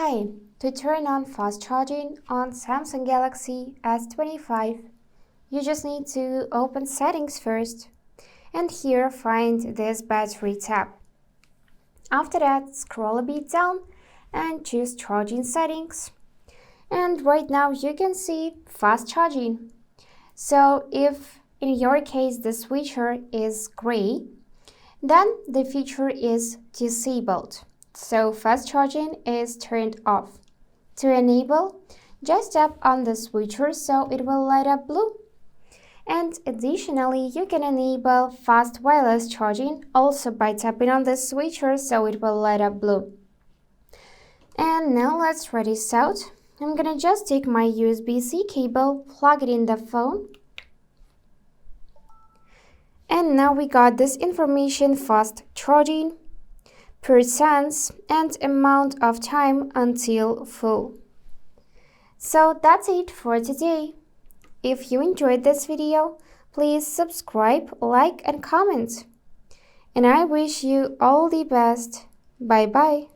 Hi, to turn on fast charging on Samsung Galaxy S25, you just need to open Settings first, and here find this Battery tab. After that, scroll a bit down and choose Charging Settings. And right now you can see fast charging. So if in your case the switcher is gray, then the feature is disabled. So fast charging is turned off. To enable, just tap on the switcher so it will light up blue. And additionally, you can enable fast wireless charging also by tapping on the switcher so it will light up blue. And now let's try this out. I'm gonna just take my USB-C cable, plug it in the phone. And now we got this information: fast charging, percents, and amount of time until full. So that's it for today. If you enjoyed this video, please subscribe, like, and comment. And I wish you all the best. Bye bye.